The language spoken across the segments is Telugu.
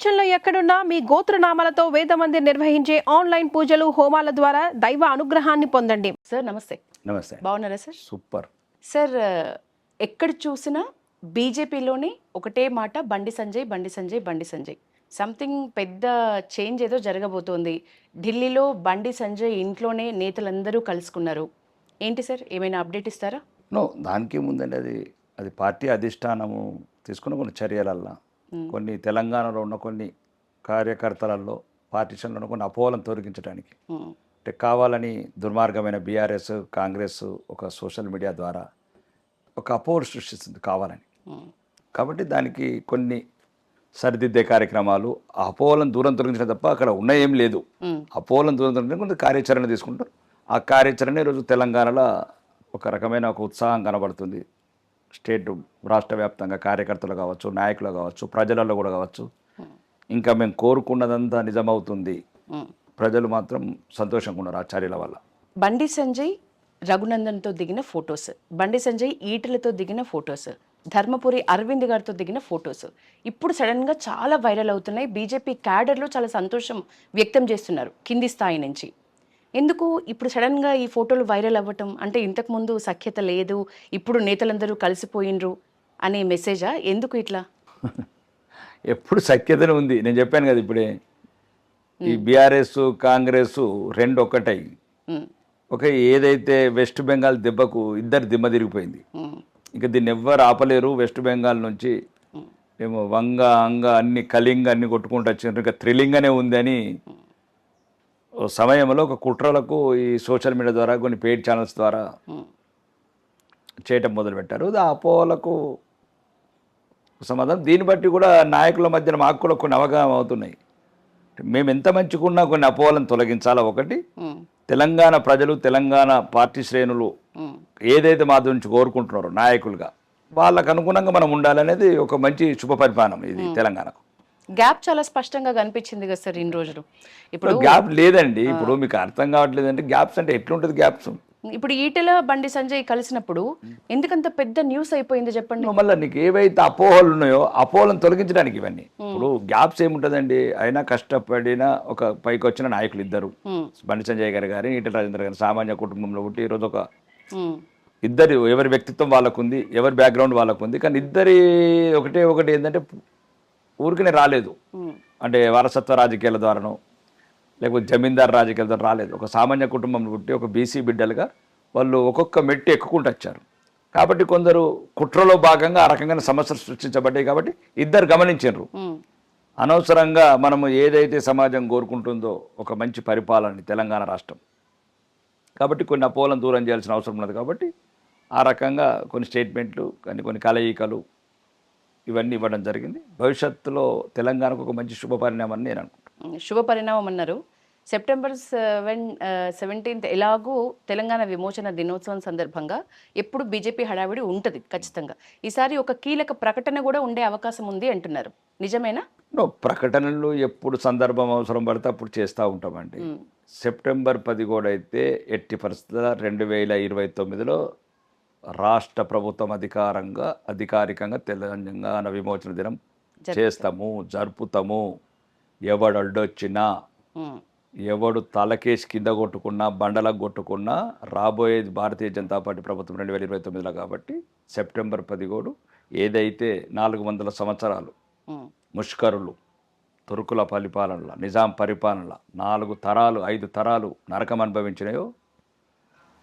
ప్రపంచంలో ఎక్కడున్నా మీ గోత్రనామాలతో వేదమందిర్ నిర్వహించే ఆన్లైన్ పూజలు హోమాల ద్వారా దైవ అనుగ్రహాన్ని పొందండి. సార్ నమస్తే. నమస్తే. బాగున్నారా సార్? సూపర్ సార్, ఎక్కడ చూసినా బీజేపీలోనే ఒకటే మాట, బండి సంజయ్ బండి సంజయ్ బండి సంజయ్. సంథింగ్ పెద్ద చేంజ్ ఏదో జరగబోతోంది. ఢిల్లీలో బండి సంజయ్ ఇంట్లోనే నేతలందరూ కలుసుకున్నారు. ఏంటి సార్, ఏమైనా అప్డేట్ ఇస్తారా? దానికి ముందండి అది పార్టీ అధిష్టానము తీసుకున్న కొన్ని చర్యలల్లో కొన్ని తెలంగాణలో ఉన్న కొన్ని కార్యకర్తలలో పార్టీషన్లో కొన్ని అపోహలను తొలగించడానికి అంటే కావాలని దుర్మార్గమైన బీఆర్ఎస్ కాంగ్రెస్ ఒక సోషల్ మీడియా ద్వారా ఒక అపోహలు సృష్టిస్తుంది కావాలని. కాబట్టి దానికి కొన్ని సరిదిద్దే కార్యక్రమాలు ఆ అపోహలను దూరం తొలగించడం తప్ప అక్కడ ఉన్న ఏం లేదు. అపోహలను దూరం తొలగించడం కొంత కార్యాచరణ తీసుకుంటారు. ఆ కార్యాచరణ ఈరోజు తెలంగాణలో ఒక రకమైన ఒక ఉత్సాహం కనబడుతుంది. స్టేట్ రాష్ట్ర వ్యాప్తంగా కార్యకర్తలు కావచ్చు, నాయకులు కావచ్చు, ప్రజలలో కూడా కావచ్చు. ఇంకా మేము కోరుకున్నదంతా నిజమవుతుంది. ప్రజలు మాత్రం సంతోషంగా ఉన్నారు ఆ చర్యల వల్ల. బండి సంజయ్ రఘునందన్తో దిగిన ఫొటోస్, బండి సంజయ్ ఈటలతో దిగిన ఫొటోస్, ధర్మపురి అరవింద్ గారితో దిగిన ఫొటోస్ ఇప్పుడు సడన్గా చాలా వైరల్ అవుతున్నాయి. బీజేపీ క్యాడర్లో చాలా సంతోషం వ్యక్తం చేస్తున్నారు కింది స్థాయి నుంచి. ఎందుకు ఇప్పుడు సడన్గా ఈ ఫోటోలు వైరల్ అవ్వటం? అంటే ఇంతకుముందు సఖ్యత లేదు, ఇప్పుడు నేతలందరూ కలిసిపోయినరు అనే మెసేజా? ఎందుకు ఇట్లా? ఎప్పుడు సఖ్యతనే ఉంది. నేను చెప్పాను కదా ఇప్పుడే, ఈ బీఆర్ఎస్ కాంగ్రెస్ రెండు ఒక్కటై ఒక ఏదైతే వెస్ట్ బెంగాల్ దెబ్బకు ఇద్దరు దిమ్మ తిరిగిపోయింది. ఇంకా దీన్ని ఎవ్వరు ఆపలేరు. వెస్ట్ బెంగాల్ నుంచి ఏమో వంగ అంగ అన్ని కళింగ అన్ని కొట్టుకుంటూ వచ్చినారు. ఇంకా థ్రిల్లింగ్గానే ఉంది అని సమయంలో ఒక కుట్రలకు ఈ సోషల్ మీడియా ద్వారా కొన్ని పెయిడ్ ఛానల్స్ ద్వారా చేయటం మొదలుపెట్టారు. ఆ అపోహలకు సమాధానం దీన్ని బట్టి కూడా నాయకుల మధ్యన మాకు కూడా కొన్ని అవగాహన అవుతున్నాయి. మేము ఎంత మంచిగున్నా కొన్ని అపోహలను తొలగించాలా. ఒకటి, తెలంగాణ ప్రజలు తెలంగాణ పార్టీ శ్రేణులు ఏదైతే మా నుంచి కోరుకుంటున్నారో నాయకులుగా వాళ్ళకు అనుగుణంగా మనం ఉండాలనేది ఒక మంచి శుభ పరిపాలన ఇది తెలంగాణకు. గ్యాప్ చాలా స్పష్టంగా కనిపించింది కదా సార్ ఇన్ని రోజులు. ఇప్పుడు గ్యాప్ లేదండి. ఇప్పుడు మీకు అర్థం కావట్లేదు అంటే గ్యాప్స్ అంటే ఎట్లుంటుంది గ్యాప్స్. ఇప్పుడు ఈటెల బండి సంజయ్ కలిసినప్పుడు ఎందుకంత పెద్ద న్యూస్ అయిపోయింది చెప్పండి. మళ్ళీ నీకు ఏవైతే అపోహలు ఉన్నాయో అపోహలను తొలగించడానికి ఇవన్నీ. ఇప్పుడు గ్యాప్స్ ఏముంటుందండి, అయినా కష్టపడిన ఒక పైకి వచ్చిన నాయకులు ఇద్దరు, బండి సంజయ్ గారు గారి ఈటెల రాజేందర్ గారు సామాన్య కుటుంబంలో పుట్టి ఈరోజు ఒక ఇద్దరు ఎవరి వ్యక్తిత్వం వాళ్ళకు ఉంది, ఎవరి బ్యాక్గ్రౌండ్ వాళ్ళకు ఉంది. కానీ ఇద్దరి ఒకటి ఏంటంటే ఊరికనే రాలేదు. అంటే వారసత్వ రాజకీయాల ద్వారానో లేకపోతే జమీందారు రాజకీయాల ద్వారా రాలేదు. ఒక సామాన్య కుటుంబంలో పుట్టి ఒక బీసీ బిడ్డలుగా వాళ్ళు ఒక్కొక్క మెట్టు ఎక్కుకుంటూ వచ్చారు. కాబట్టి కొందరు కుట్రలో భాగంగా ఆ రకంగా సమస్యలు సృష్టించబడ్డాయి. కాబట్టి ఇద్దరు గమనించారు, అనవసరంగా మనము ఏదైతే సమాజం కోరుకుంటుందో ఒక మంచి పరిపాలన తెలంగాణ రాష్ట్రం, కాబట్టి కొన్ని అపోహలను దూరం చేయాల్సిన అవసరం ఉన్నది. కాబట్టి ఆ రకంగా కొన్ని స్టేట్మెంట్లు కొన్ని కలయికలు ఇవన్నీ ఇవ్వడం జరిగింది. భవిష్యత్తులో తెలంగాణకు ఒక మంచి శుభ పరిణామం అని నేను అనుకుంటున్నాను. శుభ పరిణామం అన్నారు. సెప్టెంబర్ 17 ఎలాగూ తెలంగాణ విమోచన దినోత్సవం సందర్భంగా ఎప్పుడు బీజేపీ హడావిడి ఉంటుంది ఖచ్చితంగా. ఈసారి ఒక కీలక ప్రకటన కూడా ఉండే అవకాశం ఉంది అంటున్నారు, నిజమేనా? ప్రకటనలు ఎప్పుడు సందర్భం అవసరం పడితే అప్పుడు చేస్తూ ఉంటామండి. సెప్టెంబర్ 10 కూడా అయితే ఎట్టి పరిస్థితుల్లో 2029లో రాష్ట్ర ప్రభుత్వం అధికారికంగా తెలంగాణ విమోచన దినం చేస్తాము, జరుపుతాము. ఎవడు అడ్డొచ్చినా, ఎవడు తలకేసి కింద కొట్టుకున్నా, బండలకు కొట్టుకున్నా, రాబోయేది భారతీయ జనతా పార్టీ ప్రభుత్వం 2029లో. కాబట్టి సెప్టెంబర్ 10 ఏదైతే 400 సంవత్సరాలు ముష్కరులు తురుకుల పరిపాలనల, నిజాం పరిపాలనల 4 తరాలు 5 తరాలు నరకం అనుభవించినాయో,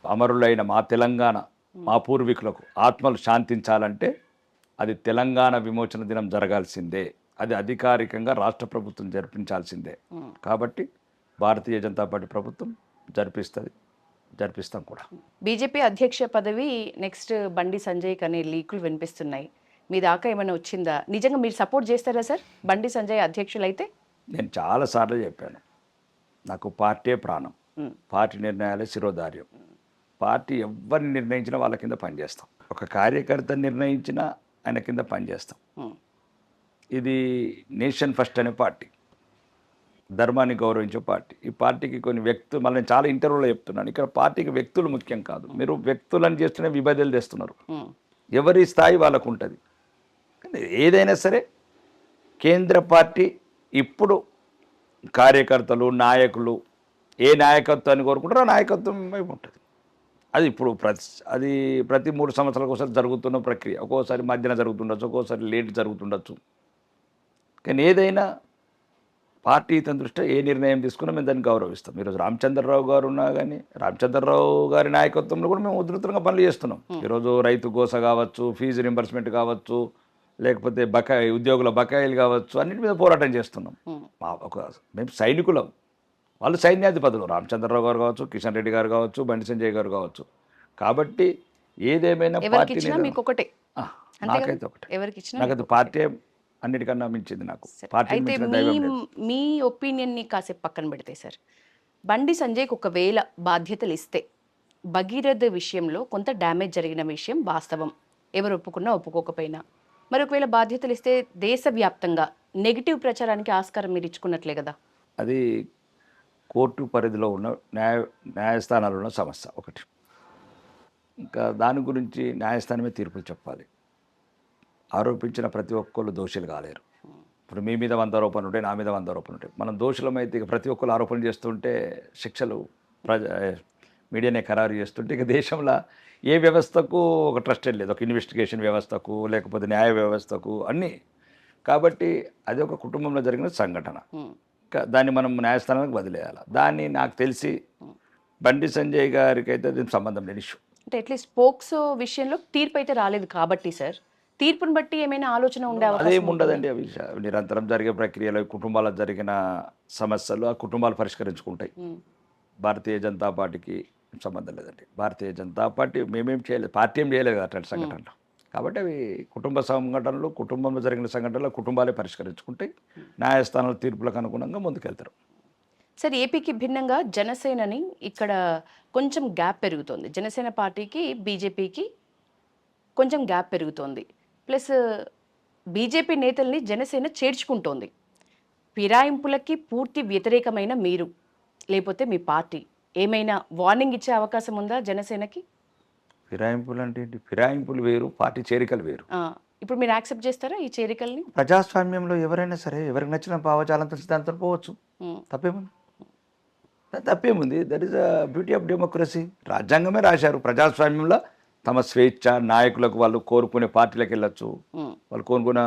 అమరులైన మా తెలంగాణ మా పూర్వీకులకు ఆత్మలు శాంతించాలంటే అది తెలంగాణ విమోచన దినం జరగాల్సిందే. అది అధికారికంగా రాష్ట్ర ప్రభుత్వం జరిపించాల్సిందే. కాబట్టి భారతీయ జనతా పార్టీ ప్రభుత్వం జరిపిస్తాం కూడా. బీజేపీ అధ్యక్ష పదవి నెక్స్ట్ బండి సంజయ్ అనే లీకులు వినిపిస్తున్నాయి. మీ దాకా ఏమైనా వచ్చిందా? నిజంగా మీరు సపోర్ట్ చేస్తారా సార్ బండి సంజయ్ అధ్యక్షులైతే? నేను చాలాసార్లు చెప్పాను, నాకు పార్టీ ప్రాణం, పార్టీ నిర్ణయాలే శిరోధార్యం. పార్టీ ఎవరిని నిర్ణయించినా వాళ్ళ కింద పనిచేస్తాం. ఒక కార్యకర్త నిర్ణయించినా ఆయన కింద పనిచేస్తాం. ఇది నేషన్ ఫస్ట్ అనే పార్టీ, ధర్మాన్ని గౌరవించే పార్టీ. ఈ పార్టీకి కొన్ని వ్యక్తులు, మళ్ళీ నేను చాలా ఇంటర్వ్యూలో చెప్తున్నాను, ఇక్కడ పార్టీకి వ్యక్తులు ముఖ్యం కాదు. మీరు వ్యక్తులను చేస్తూనే విభజనలు తెస్తున్నారు. ఎవరి స్థాయి వాళ్ళకు ఉంటుంది. ఏదైనా సరే కేంద్ర పార్టీ ఇప్పుడు కార్యకర్తలు నాయకులు ఏ నాయకత్వాన్ని కోరుకుంటారో ఆ నాయకత్వం వైపు ఉంటుంది. అది ఇప్పుడు ప్రతి 3 సంవత్సరాలకు ఒకసారి జరుగుతున్న ప్రక్రియ. ఒక్కోసారి మధ్యన జరుగుతుండొచ్చు, ఒక్కోసారి లేట్ జరుగుతుండొచ్చు. కానీ ఏదైనా పార్టీ తన దృష్ట్యా ఏ నిర్ణయం తీసుకున్నా మేము దాన్ని గౌరవిస్తాం. ఈరోజు రామచంద్రరావు గారు ఉన్నా కానీ రామచంద్రరావు గారి నాయకత్వంలో కూడా మేము ఉధృతంగా పనులు చేస్తున్నాం. ఈరోజు రైతు గోస కావచ్చు, ఫీజు రింబర్స్మెంట్ కావచ్చు, లేకపోతే ఉద్యోగుల బకాయిలు కావచ్చు, అన్నిటి మీద పోరాటం చేస్తున్నాం. మేము సైనికులం, వాళ్ళు సైన్యాధిపతులు. రామచంద్రరావు గారు కావచ్చు, కిషన్ రెడ్డి గారు కావచ్చు, బండి సంజయ్ గారు కావచ్చు. కాబట్టి ఏదేమైనా పార్టీ నాకైతే ఒకటే, నాకైతే పార్టీ అన్నిటికన్నా మించింది. నాకు పార్టీ అయితే మీ ఒపీనియన్ని కాసేపు పక్కన పెడితే సార్, బండి సంజయ్కి ఒకవేళ బాధ్యతలు ఇస్తే భగీరథ విషయంలో కొంత డ్యామేజ్ జరిగిన విషయం వాస్తవం, ఎవరు ఒప్పుకున్నా ఒప్పుకోకపోయినా. మరి ఒకవేళ బాధ్యతలు ఇస్తే దేశవ్యాప్తంగా నెగిటివ్ ప్రచారానికి ఆస్కారం మీరు ఇచ్చుకున్నట్లే కదా. అది కోర్టు పరిధిలో ఉన్న న్యాయస్థానాల్లో ఉన్న సమస్య ఒకటి. ఇంకా దాని గురించి న్యాయస్థానమే తీర్పులు చెప్పాలి. ఆరోపించిన ప్రతి ఒక్కళ్ళు దోషులు కాలేరు. ఇప్పుడు మీ మీద 100 ఆరోపణలు ఉంటాయి, నా మీద 100 ఆరోపణలు ఉంటాయి. మనం దోషులమైతే ఇక ప్రతి ఒక్కళ్ళు ఆరోపణలు చేస్తుంటే శిక్షలు మీడియానే ఖరారు చేస్తుంటే ఇక దేశంలో ఏ వ్యవస్థకు ఒక ట్రస్టెడ్ లేదు, ఒక ఇన్వెస్టిగేషన్ వ్యవస్థకు లేకపోతే న్యాయ వ్యవస్థకు అన్నీ. కాబట్టి అది ఒక కుటుంబంలో జరిగిన సంఘటన, దాన్ని మనం న్యాయస్థానానికి వదిలేయాలి. దాన్ని నాకు తెలిసి బండి సంజయ్ గారికి అయితే దీనికి సంబంధం లేని ఇష్యూ. అంటే అట్లీస్ట్ పోక్సో విషయంలో తీర్పు అయితే రాలేదు కాబట్టి సార్, తీర్పును బట్టి ఏమైనా ఆలోచన ఉండే అదేం ఉండదండి. అవి నిరంతరం జరిగే ప్రక్రియలో కుటుంబాలకు జరిగిన సమస్యలు ఆ కుటుంబాలు పరిష్కరించుకుంటాయి. భారతీయ జనతా పార్టీకి సంబంధం లేదండి. భారతీయ జనతా పార్టీ మేమేం చేయలేదు, పార్టీ ఏం చేయలేదు కదా అట్లాంటి సంఘటనలు. కాబట్టి అవి కుటుంబ సంఘటనలు, కుటుంబంలో జరిగిన సంఘటనలు కుటుంబాలే పరిష్కరించుకుంటాయి. న్యాయస్థానాల తీర్పులకు అనుగుణంగా ముందుకెళ్తారు. సార్, ఏపీకి భిన్నంగా జనసేనని ఇక్కడ కొంచెం గ్యాప్ పెరుగుతోంది. జనసేన పార్టీకి బీజేపీకి కొంచెం గ్యాప్ పెరుగుతోంది. ప్లస్ బీజేపీ నేతల్ని జనసేన చేర్చుకుంటోంది. ఫిరాయింపులకి పూర్తి వ్యతిరేకమైన మీరు, లేకపోతే మీ పార్టీ ఏమైనా వార్నింగ్ ఇచ్చే అవకాశం ఉందా జనసేనకి? ఫిరాయింపులు అంటే ఏంటి? ఫిరాయింపులు వేరు, పార్టీ చేరికలు వేరు. ఇప్పుడు మీరు యాక్సెప్ట్ చేస్తారా ఈ చేరికల్ని? ప్రజాస్వామ్యంలో ఎవరైనా సరే ఎవరికి నచ్చిన భావజాలంతో సిద్ధాంతం పోవచ్చు. తప్పేముంది? That is the beauty of democracy. రాజ్యాంగమే రాశారు, ప్రజాస్వామ్యంలో తమ స్వేచ్ఛ, నాయకులకు వాళ్ళు కోరుకునే పార్టీలకు వెళ్ళొచ్చు, వాళ్ళు కోరుకున్న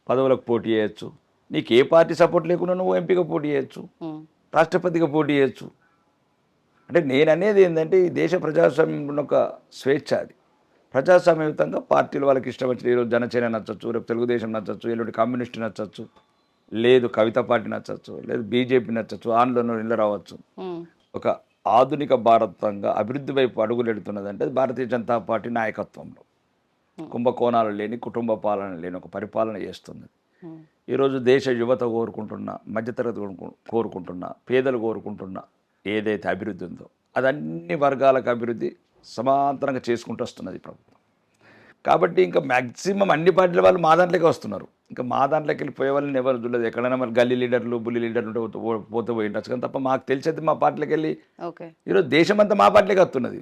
పదవులకు పోటీ చేయొచ్చు. నీకు ఏ పార్టీ సపోర్ట్ లేకుండా నువ్వు ఎంపీగా పోటీ చేయొచ్చు, రాష్ట్రపతిగా పోటీ చేయొచ్చు. అంటే నేను అనేది ఏంటంటే ఈ దేశ ప్రజాస్వామ్యంలో ఒక స్వేచ్ఛ, అది ప్రజాస్వామ్యయుతంగా పార్టీలు వాళ్ళకి ఇష్టం వచ్చిన, ఈరోజు జనసేన నచ్చచ్చు, రేపు తెలుగుదేశం నచ్చచ్చు, ఎల్లుండి కమ్యూనిస్ట్ నచ్చచ్చు, లేదు కవిత పార్టీ నచ్చచ్చు, లేదు బీజేపీ నచ్చచ్చు, ఆందోళన ఇళ్ళ రావచ్చు. ఒక ఆధునిక భారతంగా అభివృద్ధి వైపు అడుగులెడుతున్నదంటే భారతీయ జనతా పార్టీ నాయకత్వంలో కుంభకోణాలు లేని, కుటుంబ పాలన లేని ఒక పరిపాలన చేస్తుంది. ఈరోజు దేశ యువత కోరుకుంటున్న, మధ్యతరగతి కోరుకుంటున్న, పేదలు కోరుకుంటున్న ఏదైతే అభివృద్ధి ఉందో అది అన్ని వర్గాలకు అభివృద్ధి సమాంతరంగా చేసుకుంటూ వస్తున్నది ప్రభుత్వం. కాబట్టి ఇంకా మ్యాక్సిమం అన్ని పార్టీల వాళ్ళు మా దాంట్లోకి వస్తున్నారు. ఇంకా మా దాంట్లోకి వెళ్ళి పోయే వాళ్ళని ఎవరు చూడలేదు. ఎక్కడైనా మరి గల్లీ లీడర్లు, బుల్లి లీడర్లు ఉంటే పోతే పోయి ఉండొచ్చు, కానీ తప్ప మాకు తెలిసేది మా పార్టీలోకి వెళ్ళి ఈరోజు దేశం అంతా మా పార్టీలోకి వస్తున్నది.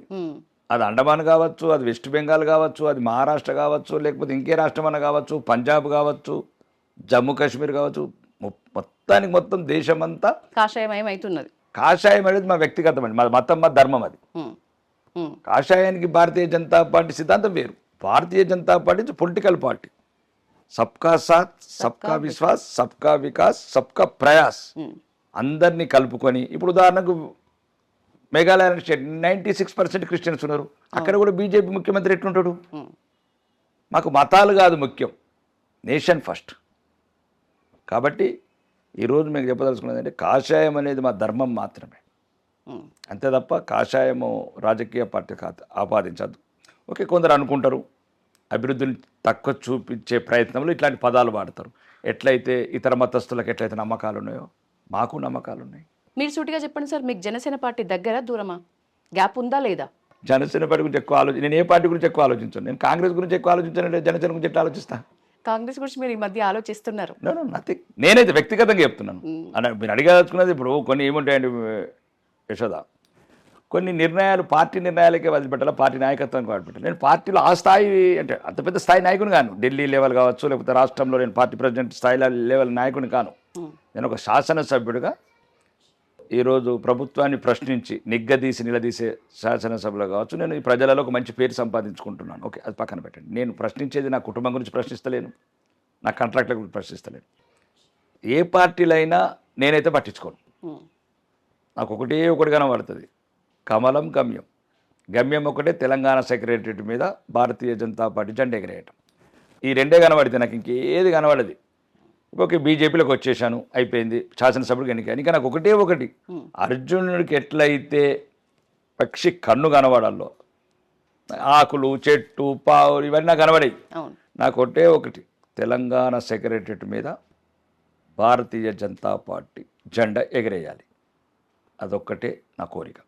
అది అండమాన్ కావచ్చు, అది వెస్ట్ బెంగాల్ కావచ్చు, అది మహారాష్ట్ర కావచ్చు, లేకపోతే ఇంకే రాష్ట్రం అన్న కావచ్చు, పంజాబ్ కావచ్చు, జమ్మూ కాశ్మీర్ కావచ్చు, మొత్తానికి మొత్తం దేశమంతా కాషాయమయం అవుతున్నది. కాషాయం అనేది మా వ్యక్తిగతం అండి, మా మతం, మా ధర్మం. అది కాషాయానికి భారతీయ జనతా పార్టీ సిద్ధాంతం వేరు. Bharatiya Janata party political party, సబ్కా సాత్, సబ్కా విశ్వాస్, సబ్కా వికాస్, సబ్కా ప్రయాస్, అందరినీ కలుపుకొని. ఇప్పుడు ఉదాహరణకు మేఘాలయ స్టేట్ 96% క్రిస్టియన్స్ ఉన్నారు, అక్కడ కూడా బీజేపీ ముఖ్యమంత్రి ఎట్లుంటాడు? మాకు మతాలు కాదు ముఖ్యం, నేషన్ ఫస్ట్. కాబట్టి ఈరోజు మీకు చెప్పదలుచుకున్నది అంటే కాషాయం అనేది మా ధర్మం మాత్రమే, అంతే తప్ప కాషాయము రాజకీయ పార్టీ కాదు, ఆపాదించద్దు. ఓకే, కొందరు అనుకుంటారు అభివృద్ధిని తక్కువ చూపించే ప్రయత్నంలో ఇట్లాంటి పదాలు వాడతారు. ఎట్లయితే ఇతర మతస్థులకు ఎట్లయితే నమ్మకాలు ఉన్నాయో మాకు నమ్మకాలు ఉన్నాయి. మీరు సూటిగా చెప్పండి సార్, మీకు జనసేన పార్టీ దగ్గర దూరమా, గ్యాప్ ఉందా లేదా? జనసేన పార్టీ గురించి ఎక్కువ నేను ఏ పార్టీ గురించి ఎక్కువ ఆలోచించాను? నేను కాంగ్రెస్ గురించి ఎక్కువ ఆలోచించాను, జనసేన గురించి ఎట్లా ఆలోచిస్తాను? కాంగ్రెస్ గురించి మీరు ఈ మధ్య ఆలోచిస్తున్నారు? నథింగ్. నేనైతే వ్యక్తిగతంగా చెప్తున్నాను. మీరు అడిగదలుచుకున్నది ఇప్పుడు కొన్ని ఏముంటాయండి యశోద, కొన్ని నిర్ణయాలు పార్టీ నిర్ణయాలకే వదిలిపెట్టాలి, పార్టీ నాయకత్వానికి వదిలిపెట్టాలి. నేను పార్టీలో ఆ స్థాయి అంటే అంత పెద్ద స్థాయి నాయకుని కాను, ఢిల్లీ లెవెల్ కావచ్చు, లేకపోతే రాష్ట్రంలో నేను పార్టీ ప్రెసిడెంట్ స్థాయి లెవెల్ నాయకుని కాను. నేను ఒక శాసనసభ్యుడిగా ఈరోజు ప్రభుత్వాన్ని ప్రశ్నించి నిలదీసే శాసనసభలో కావచ్చు, నేను ఈ ప్రజలలో ఒక మంచి పేరు సంపాదించుకుంటున్నాను. ఓకే, అది పక్కన పెట్టండి. నేను ప్రశ్నించేది నా కుటుంబం గురించి ప్రశ్నిస్తలేను, నా కాంట్రాక్ట్ల గురించి ప్రశ్నిస్తలేను. ఏ పార్టీలైనా నేనైతే పట్టించుకోను. నాకు ఒకటి కనబడుతుంది, కమలం గమ్యం. గమ్యం ఒకటే, తెలంగాణ సెక్రటరియట్ మీద భారతీయ జనతా పార్టీ జెండా ఎగరేయటం. ఈ రెండే కనబడితే నాకు ఇంకేది కనబడదు. ఓకే, బీజేపీలోకి వచ్చేసాను, అయిపోయింది, శాసనసభ్యుడికి ఎన్నిక. ఇంకా నాకు ఒకటి, అర్జునుడికి ఎట్లయితే పక్షి కన్ను కనబడాలో, ఆకులు, చెట్టు, పావులు ఇవన్నీ నాకు కనబడాయి. నాకు ఒకటి, తెలంగాణ సెక్రటరియట్ మీద భారతీయ జనతా పార్టీ జెండా ఎగరేయాలి. అదొక్కటే నా కోరిక.